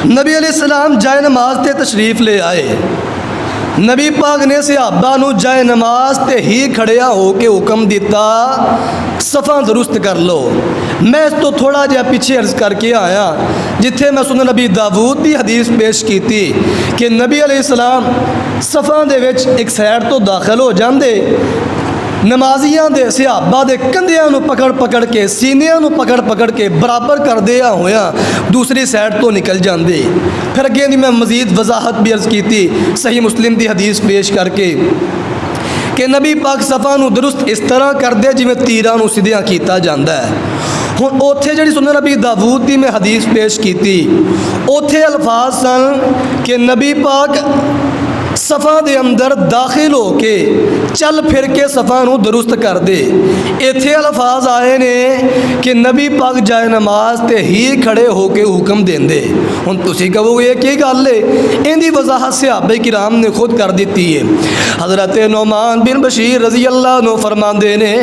नबी अलैहिस्सलाम जाए नमाज ते तशरीफ ले आए। नबी पाक ने सहाबा नूं जाए नमाज ते ही खड़िया हो के हुक्म दिता, सफ़ा दुरुस्त कर लो। मैं इस तो थोड़ा जिहा पिछे अर्ज करके आया, जिथे मैं सुनन नबी दाऊद की हदीस पेश की थी कि नबी अलैहिस्सलाम सफ़ा दे विच एक साइड तो दाखिल हो जाते, नमाजियां दे सहाबा दे कंधियां नूं पकड़ पकड़ के, सीनियां नूं पकड़ पकड़ के बराबर करदिया होया दूसरी साइड तो निकल जाते। फिर अगे दी मैं मजीद वजाहत भी अर्ज की थी सही मुस्लिम की हदीस पेश करके कि नबी पाक सफ़ा नूं दुरुस्त इस तरह करदे जिवें तीरां नूं सीधियां कीता जांदा है। हुण उत्थे जिहड़ी सुनन नबी दाऊद की मैं हदीस पेश की थी, उत्थे अल्फाज सन कि नबी पाक सफ़ा दे अंदर दाखिल हो के चल फिर के सफ़ा नूं दुरुस्त कर दे। इत्थे अल्फाज आए ने कि नबी पाक जाए नमाज ते ही खड़े हो के हुक्म देंदे। हुण तुसीं कहोगे ये की गल है, इहदी वजाहत सहाबा किराम ने खुद कर दी है। हज़रत नौमान बिन बशीर रज़ी अल्लाह अन्हु फरमांदे ने,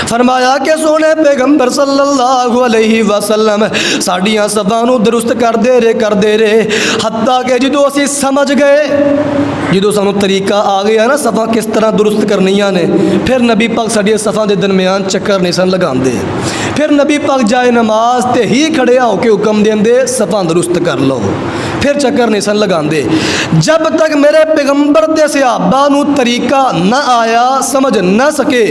फरमाया कि सोने पैगंबर सल्लल्लाहु अलैहि वसल्लम साड़ियां सफ़ा नूं दुरुस्त करदे रहे हत्ता कि जदों असीं समझ गए, जो सानू तरीका आ गया ना सफ़ा किस तरह दुरुस्त करनिया ने, फिर नबी पाक साडियां सफ़ा के दरम्यान चक्कर नहीं सन लगाते। फिर नबी पाक जाए नमाज ते ही खड़े होके हुक्म देंदे, सफ़ा दुरुस्त कर लो, फिर चक्कर नहीं सन लगाते। जब तक मेरे पैगंबर के सहाबा नू तरीका न आया, समझ न सके,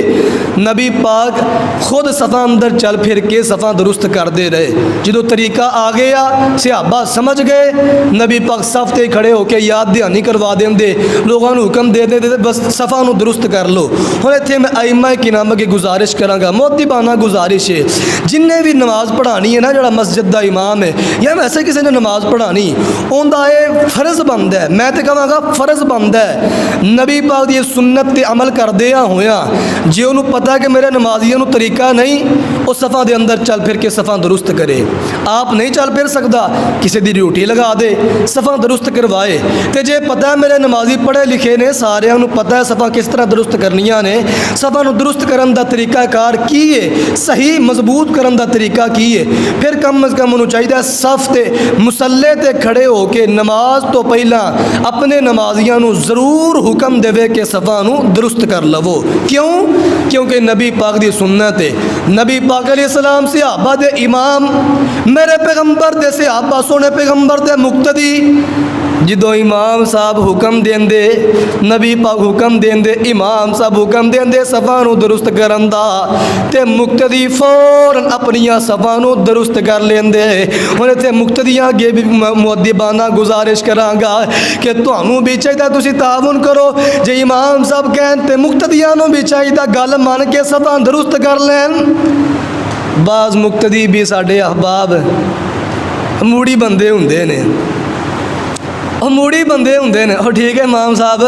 नबी पाक खुद सफ़ा अंदर चल फिर के सफ़ा दुरुस्त करते रहे। जो तरीका आ गया, सहाबा समझ गए, नबी पाक सफ़ ते खड़े होके याद दहानी करवा देंदे, लोगों को हुक्म दे देंदे बस सफ़ा नू दुरुस्त कर लो। हुण इत्थे मैं आइमा किराम अगे गुजारिश करांगा, मोहतबाना गुजारिश है, जिन्हें भी नमाज पढ़ानी है ना, जो मस्जिद का इमाम है या वैसे किसी ने नमाज पढ़ानी, उनका ये फर्ज बनता है, मैं तो कहांगा फर्ज बनता है नबी पाक की सुन्नत ते अमल करदिया होया, जे उन्होंने पता कि मेरे नमाजियों को तरीका नहीं, वो सफ़ा के अंदर चल फिर के सफ़ा दुरुस्त करे। आप नहीं चल फिर सकता, किसी की ड्यूटी लगा दे, सफ़ा दुरुस्त करवाए। तो जे पता है मेरे नमाजी पढ़े लिखे ने, सारिਆਂ ਨੂੰ पता है सफ़ा किस तरह दुरुस्त करनिया ने, सफ़ा ਨੂੰ दुरुस्त करन दा तरीकाकार की है, सही मजबूत करन दा तरीका की है, फिर कम अज़ कम उन्होंने चाहिए सफ़ ते मुसल्ले ते खड़े हो के नमाज तो पहला अपने नमाजियां नू ज़रूर हुक्म देवे कि सफ़ा नू दुरुस्त कर लवो। क्यों? क्योंकि नबी पाक दी सुन्नत है, नबी पाक अलैहिस्सलाम सहाबा दे इमाम, मेरे पैगंबर दे सहाबा सोने पैगंबर दे मुक्तदी, जो इमाम साहब हुक्म देंदे, नबी पाक हुक्म देंदे, इमाम साहब हुक्म देंदे सफ़ा नू दुरुस्त करन दा, ते मुक्तदी फौरन अपनियां सफ़ा नू दुरुस्त कर लेंदे। हुण इत्थे मुक्तदियां अगे भी मुअद्दिबाना गुजारिश करांगा कि तुहानू भी चाहिए तुसीं ताउन करो, जे इमाम साहब कहन ते मुक्तदियां नू भी चाहिए गल मन के सफ़ा दुरुस्त कर लैन। बाज़ मुक्तदी भी साडे अहबाब मूड़ी बंदे हुंदे ने, मूड़ी बंदे होंगे ने, ठीक है इमाम साहब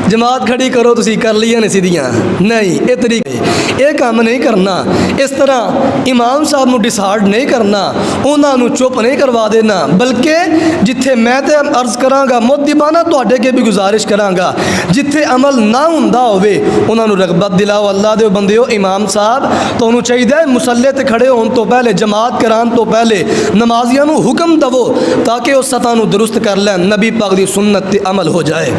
जमात खड़ी करो, तुसी कर लिया ने सीधियाँ, नहीं ये तरीके ये काम नहीं करना। इस तरह इमाम साहब को डिसाइड नहीं करना, उन्होंने चुप नहीं करवा देना, बल्कि जिथे मैं तो अर्ज कराँगा मोहतबाना तुहाडे अगे भी गुजारिश कराँगा, जिथे अमल ना हुंदा होवे उन्होंने रगबत दिलाओ। अल्लाह दे बंदे हो, इमाम साहब तुहानू चाहिए मुसल्ले ते खड़े होने तो पहले, जमात कराने तो पहले नमाजियां नू हुक्म दवो ताकि उस सफ़ा नू दुरुस्त कर लैन, नबी पाक दी सुन्नत ते अमल हो जाए।